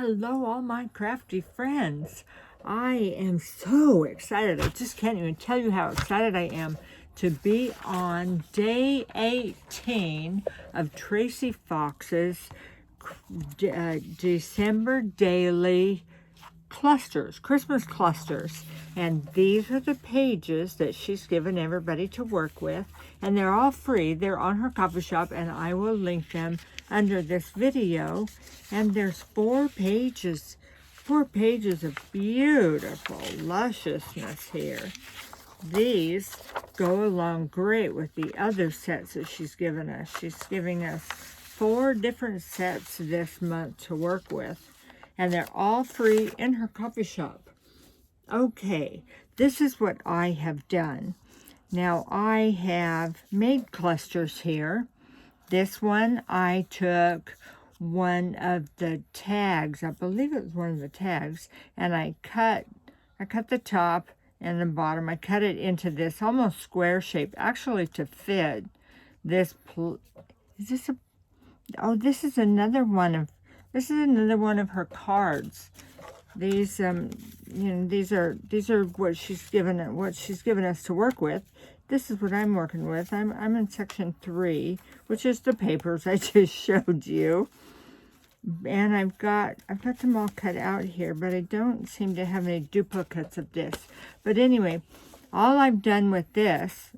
Hello, all my crafty friends. I am so excited. I just can't even tell you how excited I am to be on day 18 of Tracie Fox's December daily clusters, Christmas clusters. And these are the pages that she's given everybody to work with. And they're all free. They're on her coffee shop, and I will link them under this video. And there's four pages of beautiful lusciousness here. These go along great with the other sets that she's given us. She's giving us 4 different sets this month to work with, and they're all free in her coffee shop. Okay, this is what I have done. Now I have made clusters here. This one I took one of the tags, I believe it was one of the tags, and I cut the top and the bottom. I cut it into this almost square shape, actually to fit this. Is this a? Oh, this is another one of her cards. These, these are what she's given us to work with. This is what I'm working with. I'm in section 3, which is the papers I just showed you. And I've got them all cut out here, but I don't seem to have any duplicates of this. But anyway, all I've done with this,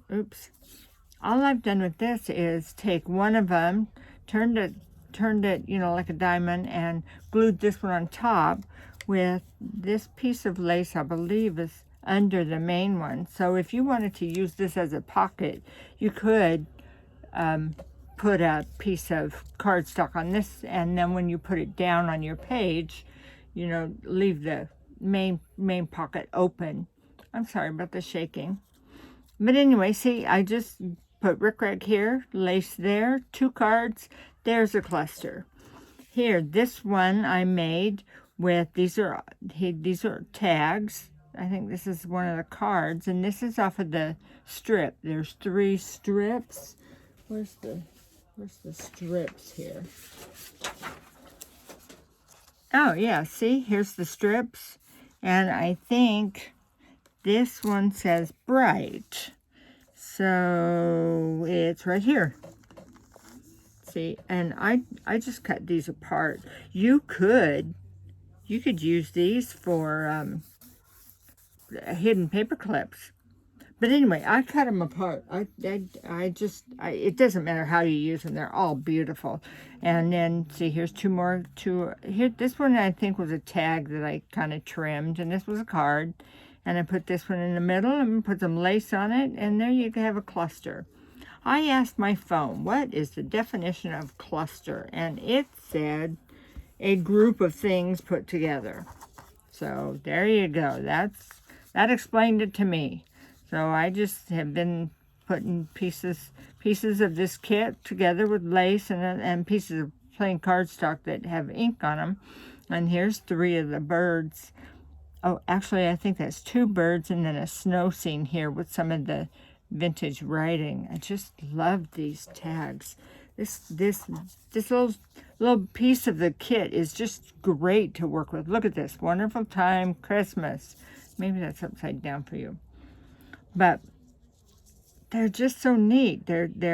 is take one of them, turned it, like a diamond, and glued this one on top with this piece of lace, I believe is under the main one. So if you wanted to use this as a pocket, you could put a piece of cardstock on this, and then when you put it down on your page, leave the main pocket open. I'm sorry about the shaking. But anyway, see, I just put rickrack here, lace there, 2 cards, there's a cluster. Here, this one I made with, these are tags. I think this is one of the cards, and this is off of the strip. There's 3 strips. Where's the strips here? Oh yeah, see, here's the strips, and I think this one says bright, so it's right here. See, and I just cut these apart. You could use these for hidden paper clips. But anyway, I cut them apart. It doesn't matter how you use them. They're all beautiful. And then, see, here's 2 more. Here, this one I think was a tag that I kind of trimmed. And this was a card. And I put this one in the middle and put some lace on it. And there you have a cluster. I asked my phone, what is the definition of cluster? And it said a group of things put together. So there you go. That explained it to me. So I just have been putting pieces of this kit together with lace and pieces of plain cardstock that have ink on them. And here's 3 of the birds. Oh, actually, I think that's 2 birds and then a snow scene here with some of the vintage writing. I just love these tags. This little piece of the kit is just great to work with. Look at this. Wonderful time, Christmas. Maybe that's upside down for you. But they're just so neat. This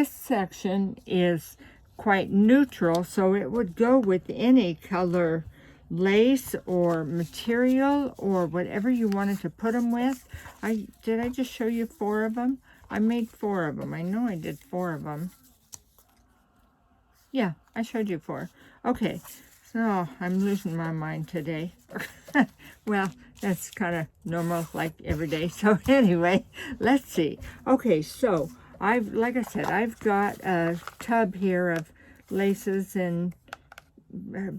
section is quite neutral, so it would go with any color lace or material or whatever you wanted to put them with. Did I just show you 4 of them? I made 4 of them. I know I did 4 of them. Yeah, I showed you 4. Okay, so I'm losing my mind today. Well, that's kind of normal, like every day. So anyway, let's see. Okay, so like I said, I've got a tub here of laces and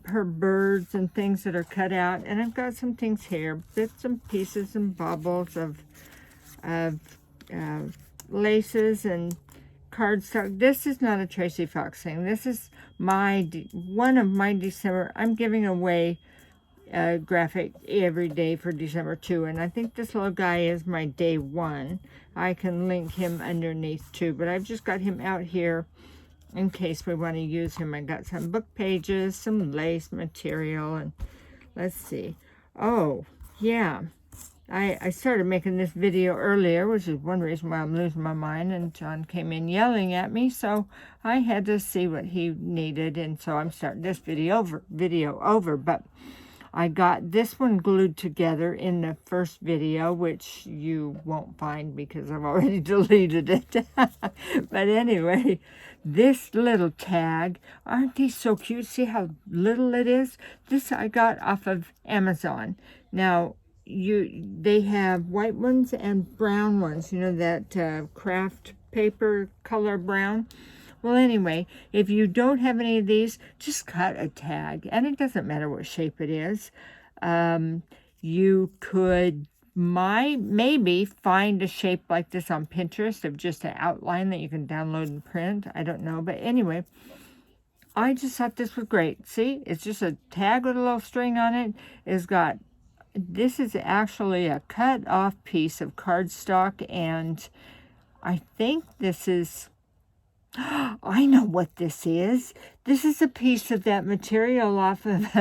her birds and things that are cut out, and I've got some things here, bits and pieces and baubles of laces and cardstock. This is not a Tracie Fox thing. This is one of my December. I'm giving away a graphic every day for December 2, and I think this little guy is my day 1. I can link him underneath too, but I've just got him out here in case we want to use him. I got some book pages, some lace material, and let's see. Oh, yeah. I started making this video earlier, which is one reason why I'm losing my mind, and John came in yelling at me, so I had to see what he needed, and so I'm starting this video over, but I got this one glued together in the first video, which you won't find because I've already deleted it. But anyway, this little tag, aren't these so cute? See how little it is? This I got off of Amazon. Now, they have white ones and brown ones, you know, that craft paper color brown. Well, anyway, if you don't have any of these, just cut a tag, and it doesn't matter what shape it is. You could maybe find a shape like this on Pinterest of just an outline that you can download and print. I don't know, but anyway, I just thought this was great. See, it's just a tag with a little string on it. This is actually a cut off piece of cardstock, and I think this is, I know what this is. This is a piece of that material off of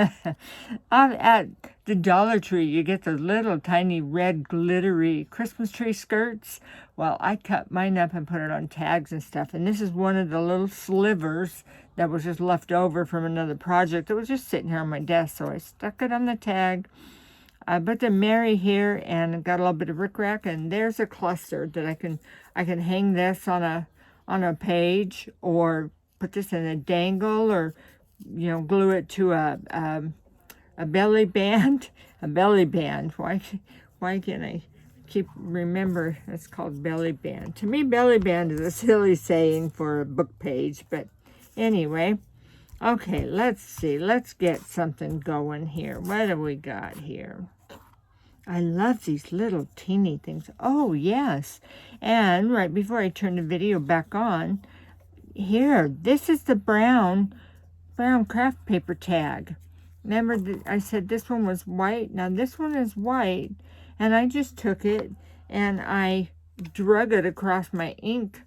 at the Dollar Tree. You get the little tiny red glittery Christmas tree skirts. Well, I cut mine up and put it on tags and stuff, and this is one of the little slivers that was just left over from another project that was just sitting here on my desk, so I stuck it on the tag. I put the Mary here and got a little bit of rickrack, and there's a cluster that I can hang this on a page, or put this in a dangle, or you know, glue it to a belly band. A belly band. Why can't I remember it's called belly band? To me, belly band is a silly saying for a book page, but anyway. Okay, let's see. Let's get something going here. What do we got here? I love these little teeny things. Oh, yes. And right before I turn the video back on, here, this is the brown craft paper tag. Remember, I said this one was white. Now, this one is white, and I just took it and I drug it across my ink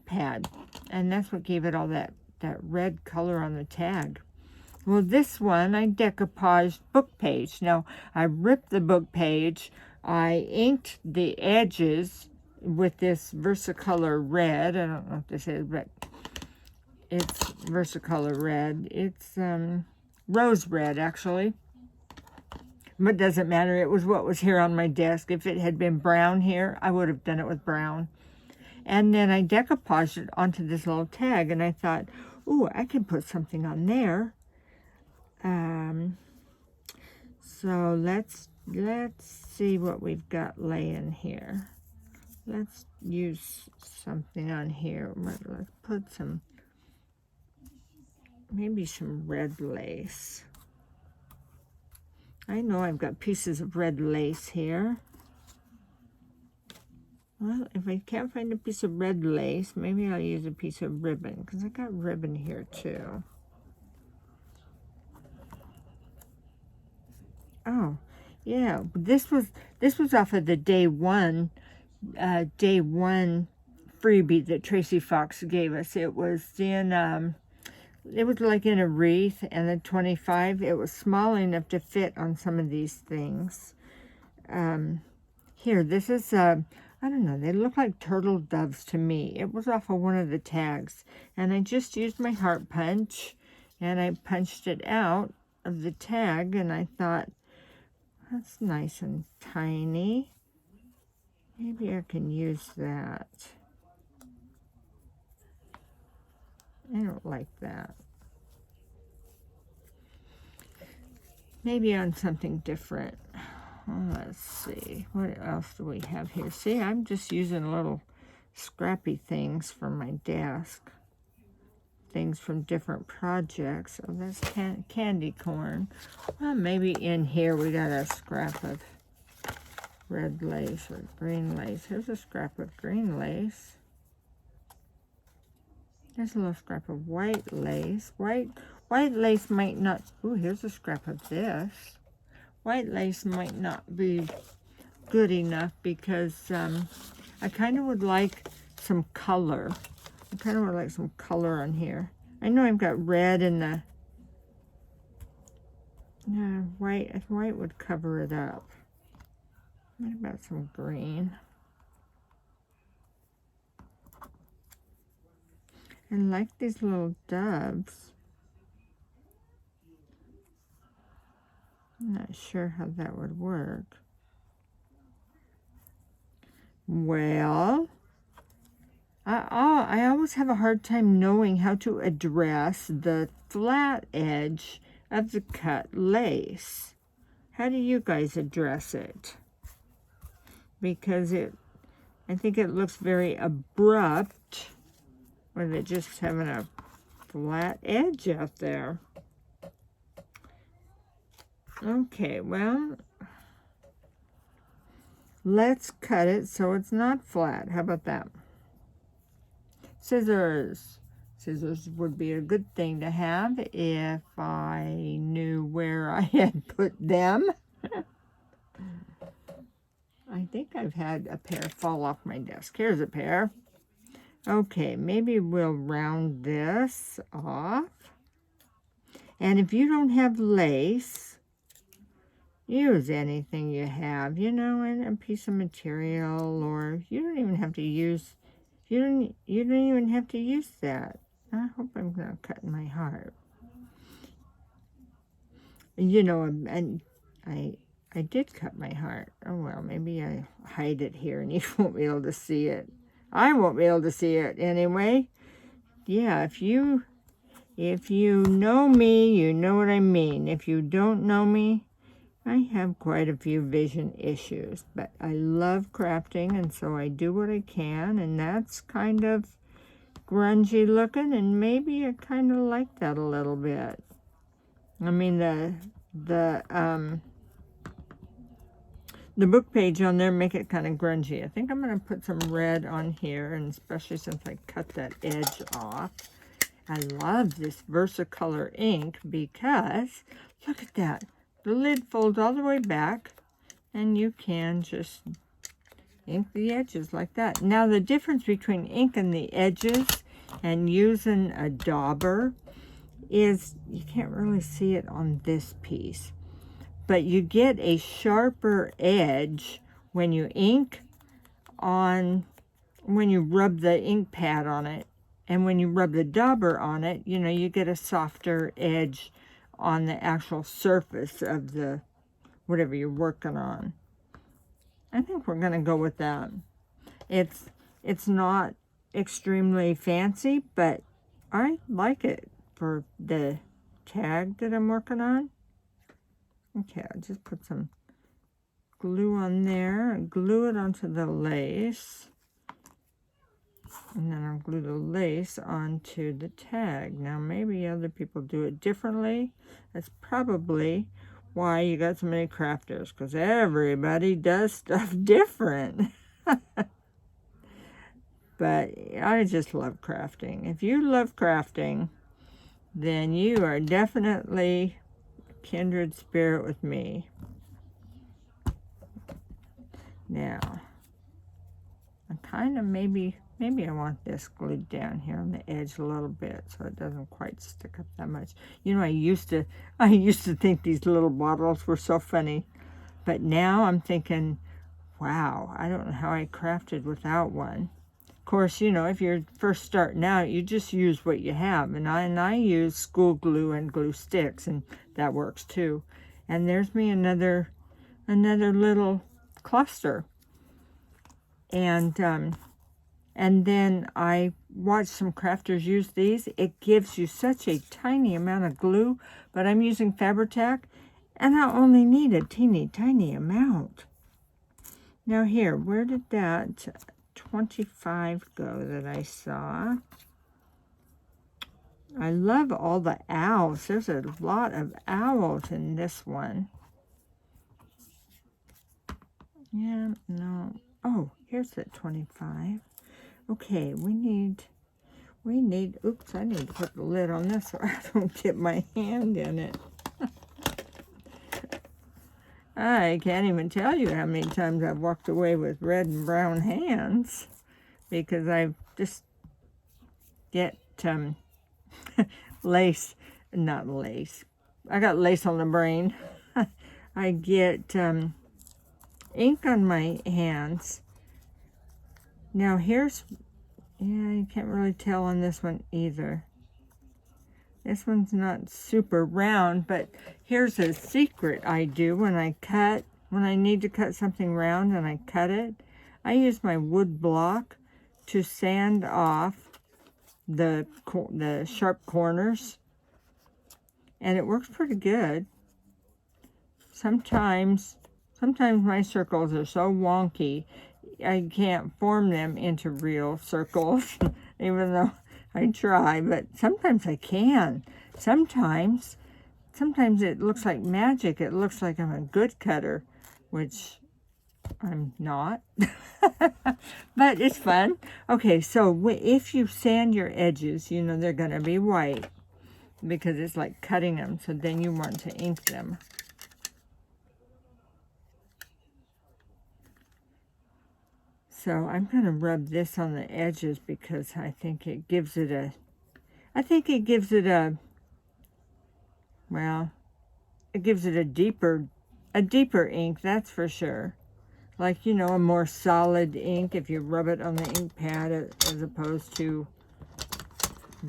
pad, and that's what gave it all that red color on the tag. Well, this one, I decoupaged book page. Now, I ripped the book page. I inked the edges with this Versacolor red. I don't know what this is, but it's Versacolor red. It's rose red, actually. But it doesn't matter. It was what was here on my desk. If it had been brown here, I would have done it with brown. And then I decoupaged it onto this little tag, and I thought, ooh, I can put something on there. So let's see what we've got laying here. Let's use something on here. Let's put maybe some red lace. I know I've got pieces of red lace here. Well, if I can't find a piece of red lace, maybe I'll use a piece of ribbon, because I got ribbon here too. Oh, yeah. This was off of the day one freebie that Tracie Fox gave us. It was in it was like in a wreath, and the 25. It was small enough to fit on some of these things. Here, this is I don't know, they look like turtle doves to me. It was off of one of the tags, and I just used my heart punch, and I punched it out of the tag, and I thought, that's nice and tiny. Maybe I can use that. I don't like that. Maybe on something different. Let's see. What else do we have here? See, I'm just using little scrappy things from my desk. Things from different projects. Oh, that's candy corn. Well, maybe in here we got a scrap of red lace or green lace. Here's a scrap of green lace. There's a little scrap of white lace. White lace might not... Ooh, here's a scrap of this. White lace might not be good enough because I kind of would like some color I kind of would like some color on here. I know I've got red in the white. If white would cover it up. What about some green? And like these little doves. I'm not sure how that would work. Well, I always have a hard time knowing how to address the flat edge of the cut lace. How do you guys address it? Because I think it looks very abrupt with it just having a flat edge out there. Okay, well, let's cut it so it's not flat. How about that? Scissors. Scissors would be a good thing to have if I knew where I had put them. I think I've had a pair fall off my desk. Here's a pair. Okay, maybe we'll round this off. And if you don't have lace, use anything you have, you know, and a piece of material, or you don't even have to use, you don't even have to use that. I hope I'm not cutting my heart. You know, and I did cut my heart. Oh, well, maybe I hide it here and you won't be able to see it. I won't be able to see it anyway. Yeah, if you know me, you know what I mean. If you don't know me, I have quite a few vision issues, but I love crafting, and so I do what I can, and that's kind of grungy looking, and maybe I kind of like that a little bit. I mean, the book page on there make it kind of grungy. I think I'm going to put some red on here, and especially since I cut that edge off. I love this Versacolor ink because, look at that. The lid folds all the way back, and you can just ink the edges like that. Now, the difference between inking the edges and using a dauber is you can't really see it on this piece. But you get a sharper edge when you ink on, when you rub the ink pad on it. And when you rub the dauber on it, you know, you get a softer edge on the actual surface of the whatever you're working on. I think we're going to go with that. It's not extremely fancy, but I like it for the tag that I'm working on. Okay, I'll just put some glue on there and glue it onto the lace. And then I'll glue the lace onto the tag. Now, maybe other people do it differently. That's probably why you got so many crafters, because everybody does stuff different. But I just love crafting. If you love crafting, then you are definitely a kindred spirit with me. Now, I kind of maybe I want this glued down here on the edge a little bit so it doesn't quite stick up that much. You know, I used to think these little bottles were so funny, but now I'm thinking, wow, I don't know how I crafted without one. Of course, you know, if you're first starting out, you just use what you have, and I use school glue and glue sticks, and that works too. And there's me another little cluster, and then I watched some crafters use these. It gives you such a tiny amount of glue, but I'm using Fabri-Tac, and I only need a teeny tiny amount. Now here, where did that 25 go that I saw? I love all the owls. There's a lot of owls in this one. Yeah, no. Oh, here's that 25. Okay, we need, oops, I need to put the lid on this so I don't get my hand in it. I can't even tell you how many times I've walked away with red and brown hands because I've just get lace, not lace. I got lace on the brain. I get ink on my hands. Now here's, yeah, you can't really tell on this one either. This one's not super round, but here's a secret I do when I cut, when I need to cut something round and I cut it. I use my wood block to sand off the sharp corners, and it works pretty good. Sometimes my circles are so wonky, I can't form them into real circles, even though I try, but sometimes I can. Sometimes it looks like magic. It looks like I'm a good cutter, which I'm not. But it's fun. Okay, so if you sand your edges, you know they're going to be white because it's like cutting them. So then you want to ink them. So I'm going to rub this on the edges because I think it gives it a, well, it gives it a deeper ink, that's for sure. Like, you know, a more solid ink if you rub it on the ink pad as opposed to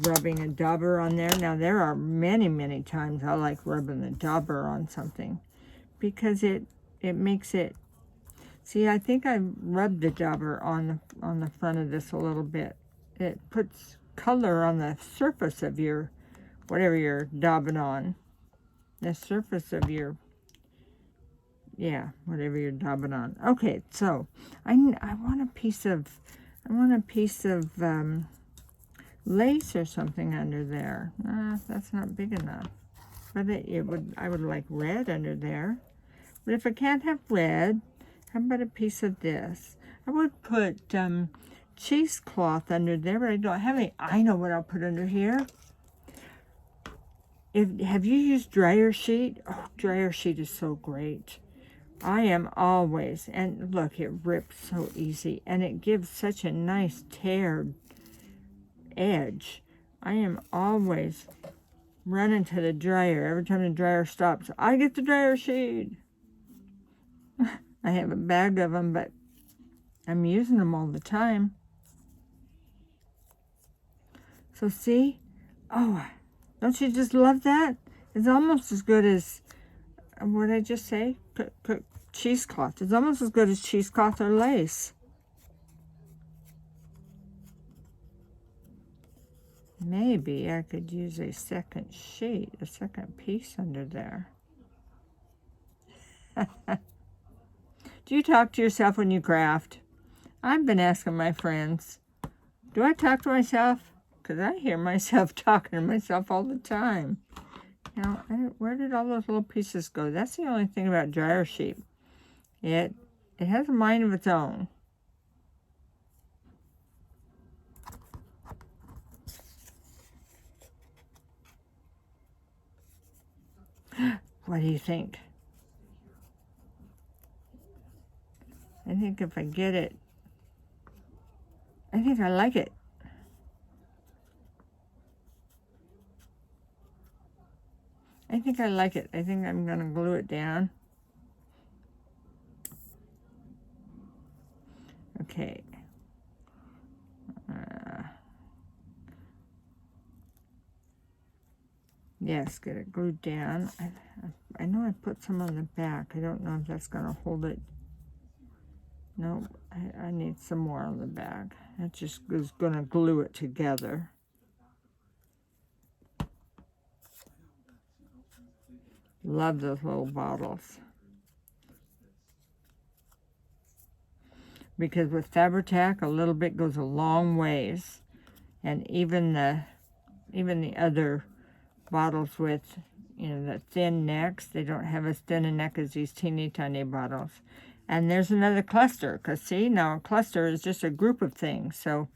rubbing a dauber on there. Now, there are many, many times I like rubbing the dauber on something because it makes it. See, I think I rubbed the dauber on the front of this a little bit. It puts color on the surface of your, whatever you're daubing on. The surface of your, yeah, whatever you're daubing on. Okay, so I want a piece of, lace or something under there. That's not big enough. But I would like red under there. But if I can't have red, how about a piece of this? I would put cheesecloth under there, but I don't have any. I know what I'll put under here. Have you used dryer sheet? Oh, dryer sheet is so great. I am always, and look, it rips so easy, and it gives such a nice teared edge. I am always running to the dryer. Every time the dryer stops, I get the dryer sheet. I have a bag of them, but I'm using them all the time. So see? Oh, don't you just love that? It's almost as good as, what did I just say? Cheesecloth. It's almost as good as cheesecloth or lace. Maybe I could use a second sheet, a second piece under there. Do you talk to yourself when you craft? I've been asking my friends, do I talk to myself? Because I hear myself talking to myself all the time. Now, where did all those little pieces go? That's the only thing about dryer sheet. It has a mind of its own. What do you think? I think if I get it, I think I like it. I think I like it. I think I'm going to glue it down. Okay. Yes, get it glued down. I know I put some on the back. I don't know if that's going to hold it. No, I need some more on the back. That just is going to glue it together. Love those little bottles. Because with Fabri-Tac, a little bit goes a long ways. And even the other bottles with, you know, the thin necks, they don't have as thin a neck as these teeny tiny bottles. And there's another cluster, because see, now a cluster is just a group of things. So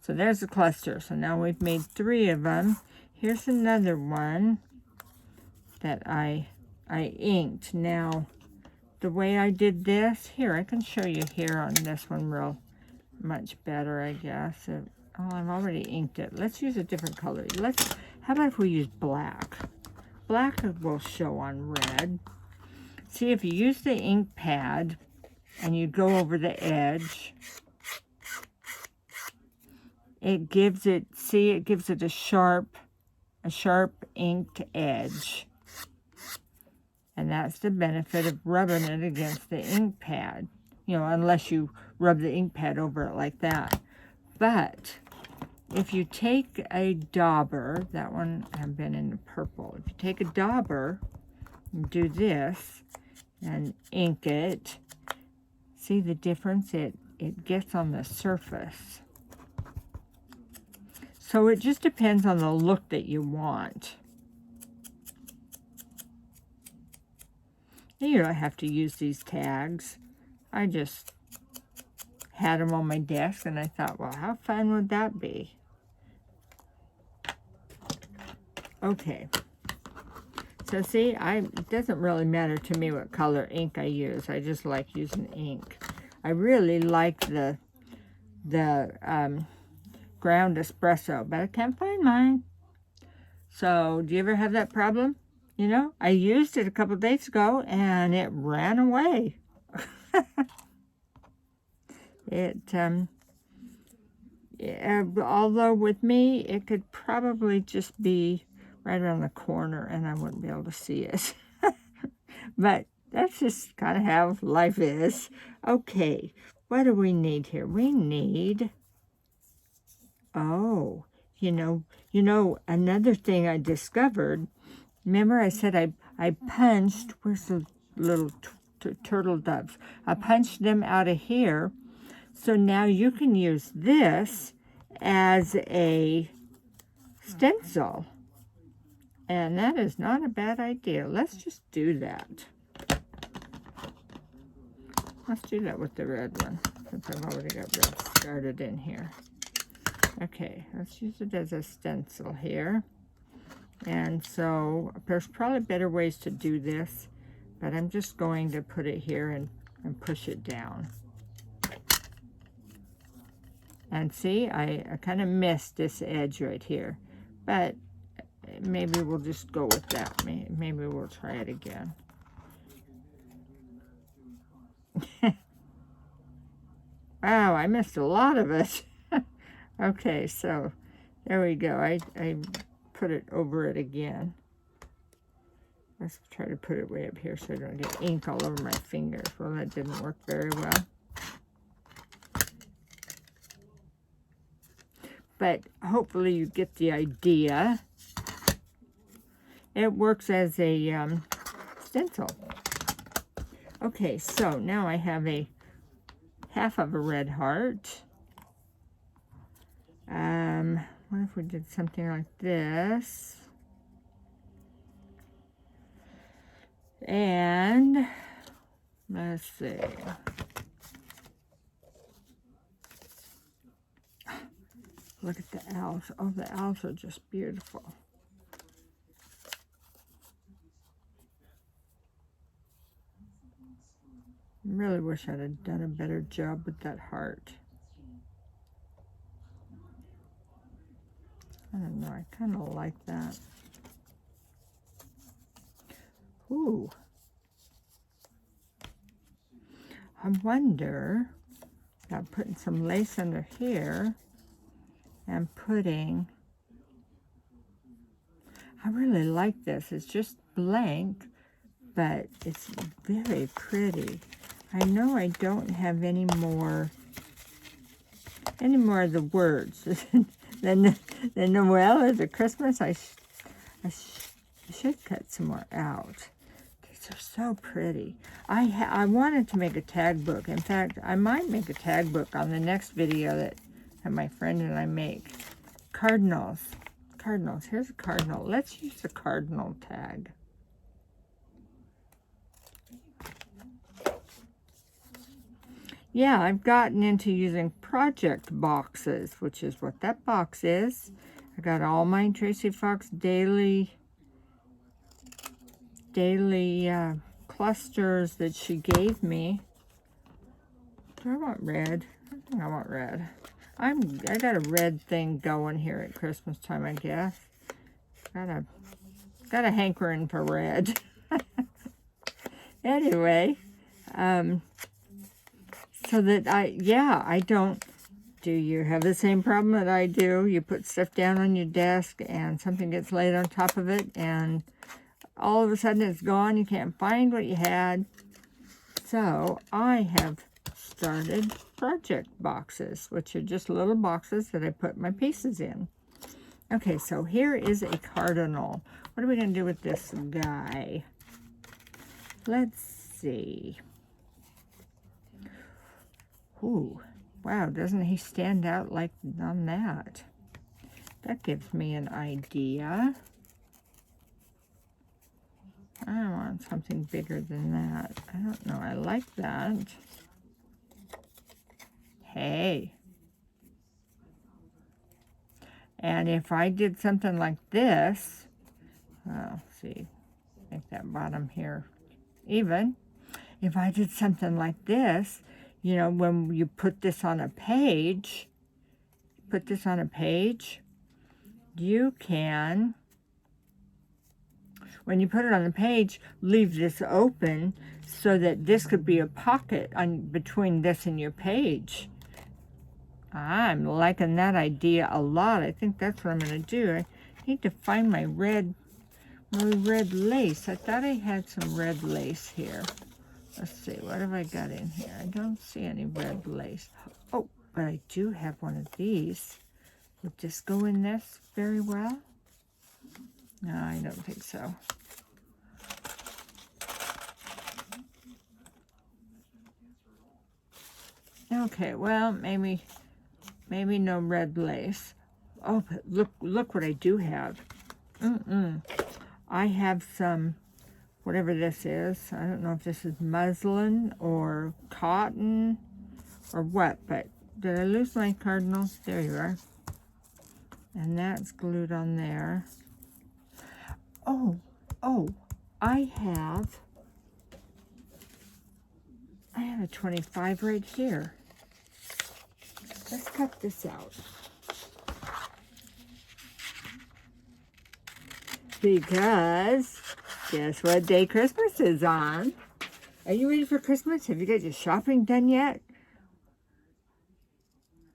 there's a cluster. So now we've made 3 of them. Here's another one that I inked. Now, the way I did this, here, I can show you here on this one real much better, I guess. Oh, I've already inked it. Let's use a different color. How about if we use black? Black will show on red. See, if you use the ink pad and you go over the edge, it gives it, see, it gives it a sharp inked edge. And that's the benefit of rubbing it against the ink pad. You know, unless you rub the ink pad over it like that. But if you take a dauber, that one I've been in the purple. If you take a dauber and do this and ink it, see the difference it gets on the surface. So it just depends on the look that you want. You don't have to use these tags. I just had them on my desk and I thought, well, how fun would that be? Okay. So see, it doesn't really matter to me what color ink I use. I just like using ink. I really like the ground espresso, but I can't find mine. So, do you ever have that problem? You know, I used it a couple days ago and it ran away. Although with me, it could probably just be right around the corner and I wouldn't be able to see it. But that's just kind of how life is. Okay, what do we need here? We need, oh, you know, another thing I discovered. Remember I said I punched, where's the little turtle doves? I punched them out of here. So now you can use this as a stencil. And that is not a bad idea. Let's just do that. Let's do that with the red one, since I've already got red started in here. Okay, let's use it as a stencil here. And so there's probably better ways to do this, but I'm just going to put it here and push it down. And see, I kind of missed this edge right here, but maybe we'll just go with that. Maybe we'll try it again. Wow, I missed a lot of it. Okay, so there we go. I put it over it again. Let's try to put it way up here so I don't get ink all over my fingers. Well, that didn't work very well. But hopefully you get the idea. It works as a stencil. Okay, so now I have a half of a red heart. What if we did something like this? And let's see. Look at the owls. Oh, the owls are just beautiful. I really wish I'd have done a better job with that heart. I don't know, I kind of like that. Ooh. I wonder about putting some lace under here and putting, I really like this. It's just blank, but it's very pretty. I know I don't have any more of the words. The Noel or the Christmas, I should cut some more out. These are so pretty. I wanted to make a tag book. In fact, I might make a tag book on the next video that my friend and I make. Cardinals. Cardinals. Here's a cardinal. Let's use the cardinal tag. Yeah, I've gotten into using project boxes, which is what that box is. I got all my Tracie Fox daily clusters that she gave me. Do I want red? I think I want red. I got a red thing going here at Christmas time, I guess. Got a hankering for red. Anyway, so that I don't. Do you have the same problem that I do? You put stuff down on your desk and something gets laid on top of it and all of a sudden it's gone. You can't find what you had. So I have started project boxes, which are just little boxes that I put my pieces in. Okay, so here is a cardinal. What are we going to do with this guy? Let's see. Ooh. Wow, doesn't he stand out like on that? That gives me an idea. I want something bigger than that. I don't know, I like that. Hey. And if I did something like this, well, see, make that bottom here even. If I did something like this, you know, when you put this on a page, you can, when you put it on the page, leave this open so that this could be a pocket between this and your page. I'm liking that idea a lot. I think that's what I'm going to do. I need to find my red lace. I thought I had some red lace here. Let's see, what have I got in here? I don't see any red lace. Oh, but I do have one of these. Would this go in this very well? No, I don't think so. Okay, well, maybe no red lace. Oh, but look what I do have. I have some, whatever this is. I don't know if this is muslin or cotton or what, but did I lose my cardinal? There you are. And that's glued on there. Oh, I have a 25 right here. Let's cut this out. Because guess what day Christmas is on? Are you ready for Christmas? Have you got your shopping done yet?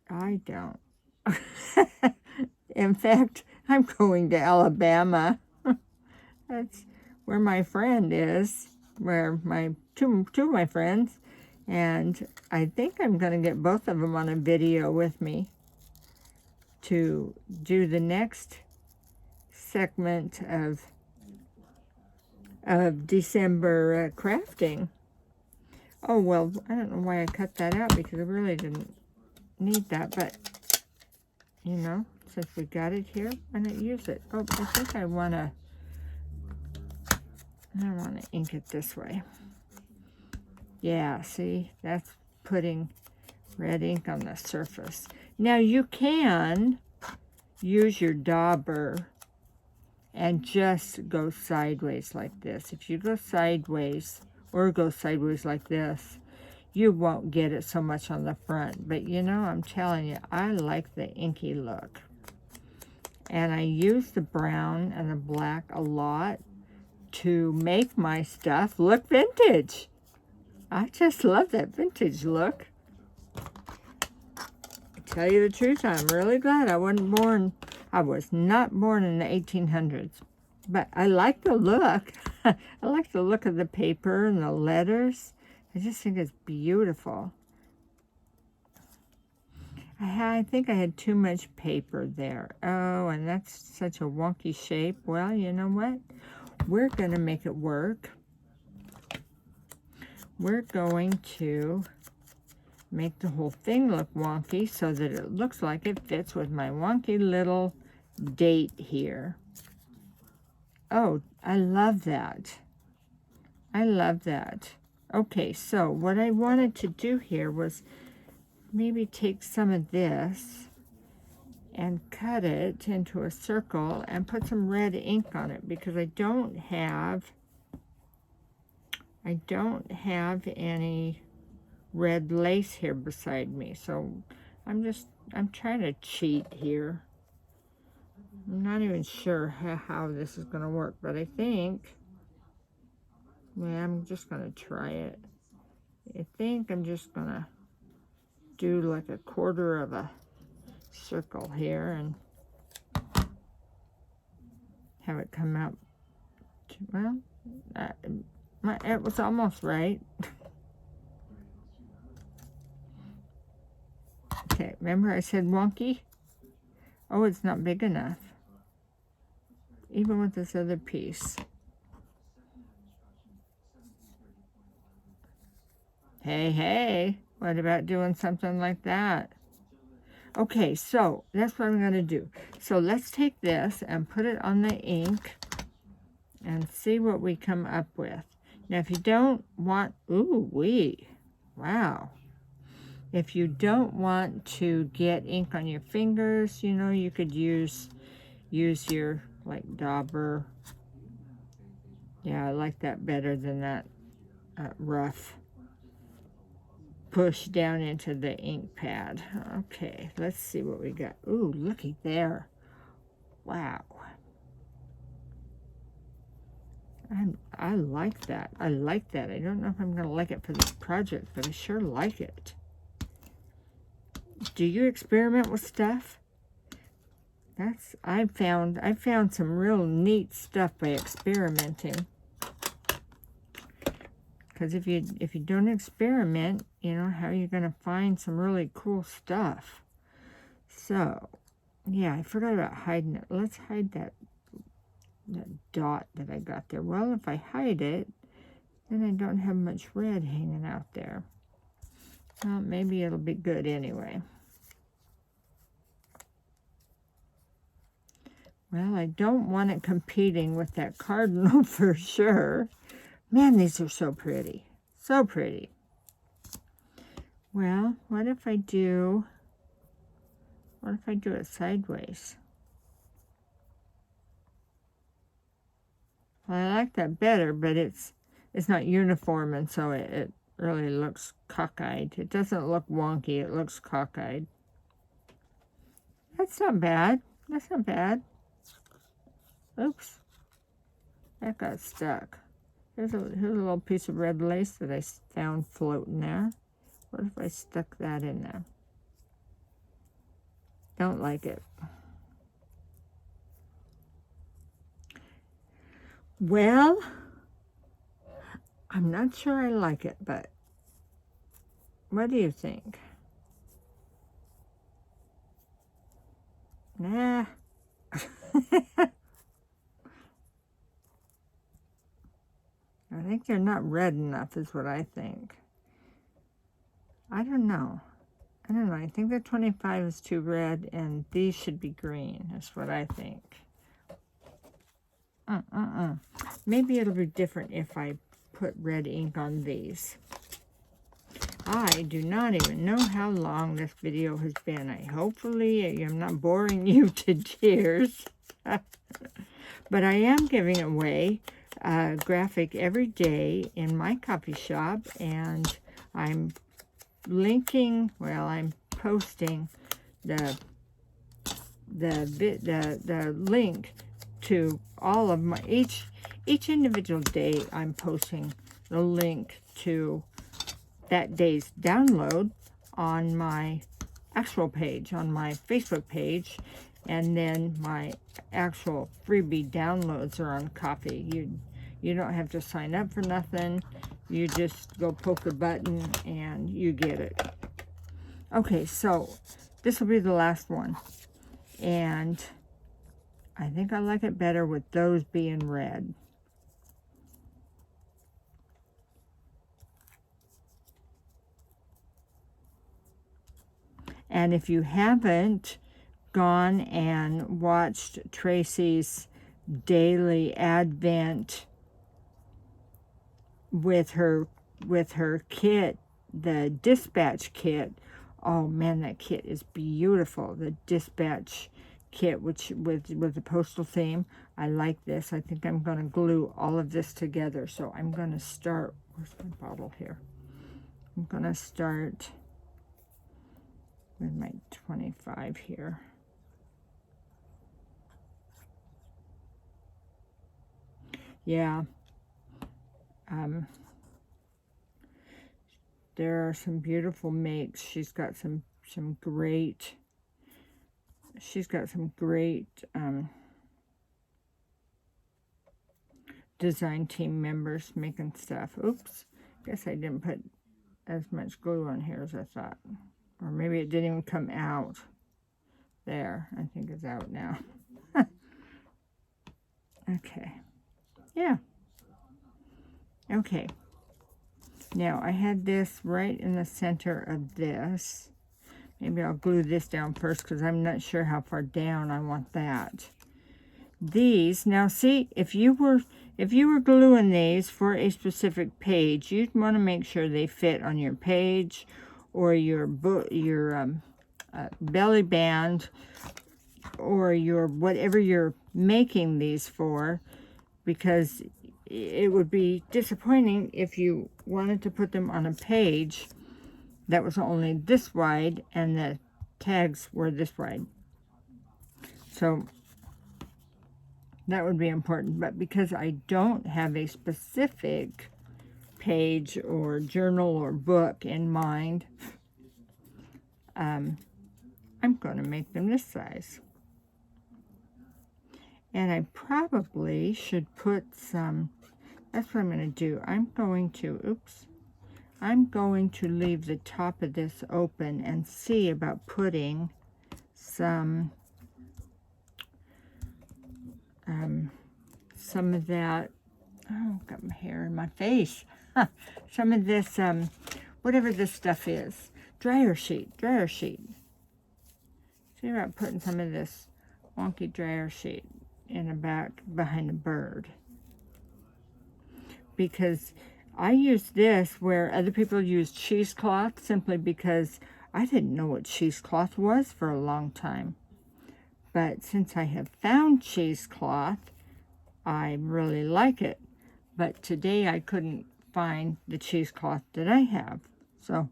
I don't. In fact, I'm going to Alabama. That's where my friend is, where my two of my friends, and I think I'm going to get both of them on a video with me to do the next segment of December crafting. Oh, well, I don't know why I cut that out because I really didn't need that, but, you know, since we got it here, why not use it? Oh, I think I want to ink it this way. Yeah, see, that's putting red ink on the surface. Now, you can use your dauber and just go sideways like this. If you go sideways, or go sideways like this, you won't get it so much on the front. But you know, I'm telling you, I like the inky look. And I use the brown and the black a lot to make my stuff look vintage. I just love that vintage look. To tell you the truth, I'm really glad I was not born in the 1800s. But I like the look. I like the look of the paper and the letters. I just think it's beautiful. I think I had too much paper there. Oh, and that's such a wonky shape. Well, you know what? We're going to make it work. We're going to make the whole thing look wonky so that it looks like it fits with my wonky little date here. Oh, I love that. I love that. Okay, so what I wanted to do here was maybe take some of this and cut it into a circle and put some red ink on it because I don't have any red lace here beside me. So I'm trying to cheat here. I'm not even sure how this is going to work, but I think, yeah, I'm just going to try it. I think I'm just going to do like a quarter of a circle here and have it come out. Well, it was almost right. Okay, remember I said wonky? Oh, it's not big enough. Even with this other piece. Hey, what about doing something like that? Okay, so that's what I'm going to do. So let's take this and put it on the ink and see what we come up with. Now, if you don't want, ooh wee, wow. If you don't want to get ink on your fingers, you know, you could use your, like, dauber. Yeah, I like that better than that rough push down into the ink pad. Okay, let's see what we got. Ooh, looky there. Wow. I like that. I like that. I don't know if I'm going to like it for this project, but I sure like it. Do you experiment with stuff? I found some real neat stuff by experimenting. Because if you don't experiment, you know, how are you going to find some really cool stuff? So, yeah, I forgot about hiding it. Let's hide that dot that I got there. Well, if I hide it, then I don't have much red hanging out there. Well, maybe it'll be good anyway. Well, I don't want it competing with that cardinal for sure. Man, these are so pretty. So pretty. Well, what if I do it sideways? Well, I like that better, but it's not uniform, and so it really looks cockeyed. It doesn't look wonky, it looks cockeyed. That's not bad. That's not bad. Oops. That got stuck. Here's a little piece of red lace that I found floating there. What if I stuck that in there? Don't like it. Well, I'm not sure I like it, but what do you think? Nah. I think they're not red enough is what I think. I don't know. I think the 25 is too red and these should be green. That's what I think. Maybe it'll be different if I put red ink on these. I do not even know how long this video has been. Hopefully I'm not boring you to tears. But I am giving away a graphic every day in my coffee shop, and I'm linking, well, I'm posting the link to all of my, each individual day I'm posting the link to that day's download on my actual page, on my Facebook page, and then my actual freebie downloads are on Kofi. You don't have to sign up for nothing. You just go poke a button and you get it. Okay, so this will be the last one. And I think I like it better with those being red. And if you haven't gone and watched Tracie's daily advent with her kit, the dispatch kit, oh man, that kit is beautiful. The dispatch kit, which with the postal theme, I like this. I think I'm going to glue all of this together. So I'm going to start, where's my bottle here? I'm going to start with my 25 here. Yeah. There are some beautiful makes. She's got some great design team members making stuff. Oops, guess I didn't put as much glue on here as I thought. Or maybe it didn't even come out. There, I think it's out now. Okay. Yeah. Okay. Now, I had this right in the center of this. Maybe I'll glue this down first because I'm not sure how far down I want that. These, now see, if you were gluing these for a specific page, you'd want to make sure they fit on your page or your belly band or your whatever you're making these for, because it would be disappointing if you wanted to put them on a page that was only this wide and the tags were this wide. So that would be important. But because I don't have a specific page or journal or book in mind, I'm going to make them this size. And I probably should put some, that's what I'm going to do. I'm going to leave the top of this open and see about putting some of that, oh, got my hair in my face. Some of this, whatever this stuff is, dryer sheet. See about putting some of this wonky dryer sheet in the back behind the bird. Because I use this where other people use cheesecloth simply because I didn't know what cheesecloth was for a long time. But since I have found cheesecloth, I really like it. But today I couldn't find the cheesecloth that I have. So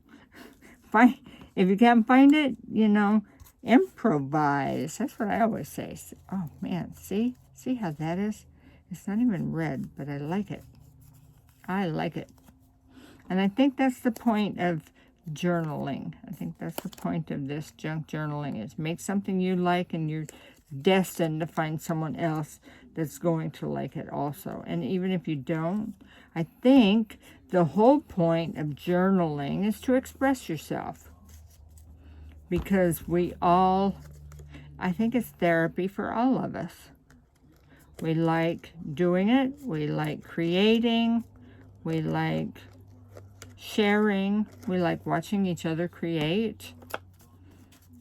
if you can't find it, you know, improvise. That's what I always say. Oh man, see how that is? It's not even red, but I like it. I like it. And I think that's the point of journaling. I think that's the point of this junk journaling, is make something you like and you're destined to find someone else that's going to like it also. And even if you don't, I think the whole point of journaling is to express yourself. Because I think it's therapy for all of us. We like doing it. We like creating. We like sharing. We like watching each other create.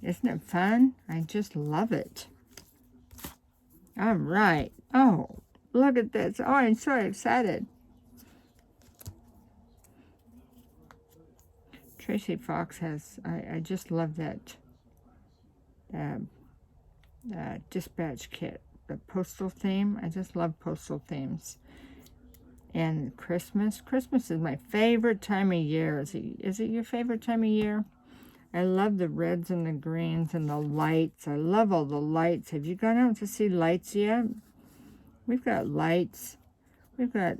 Isn't it fun? I just love it. All right. Oh, look at this. Oh, I'm so excited. Tracie Fox has, I just love that dispatch kit. The postal theme. I just love postal themes. And Christmas. Christmas is my favorite time of year. Is it your favorite time of year? I love the reds and the greens and the lights. I love all the lights. Have you gone out to see lights yet? We've got lights. We've got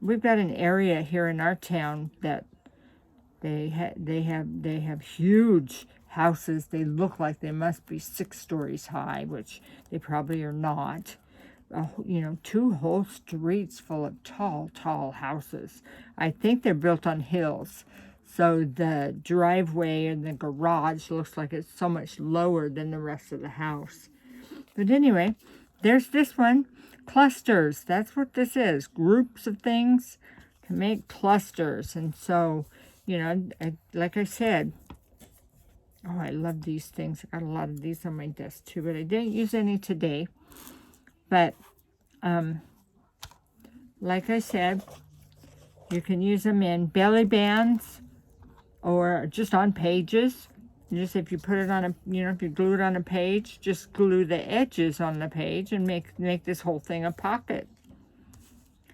an area here in our town that they have huge houses. They look like they must be 6 stories high, which they probably are not. You know, 2 whole streets full of tall houses. I think they're built on hills. So the driveway and the garage looks like it's so much lower than the rest of the house. But anyway, there's this one. Clusters. That's what this is. Groups of things to make clusters. And so, you know, like I said, oh, I love these things. I got a lot of these on my desk too, but I didn't use any today. But, like I said, you can use them in belly bands or just on pages. Just if you put it on a, you know, if you glue it on a page, just glue the edges on the page and make this whole thing a pocket.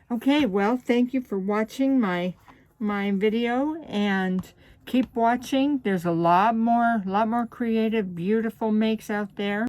Okay, well, thank you for watching my video, and keep watching. There's a lot more creative, beautiful makes out there.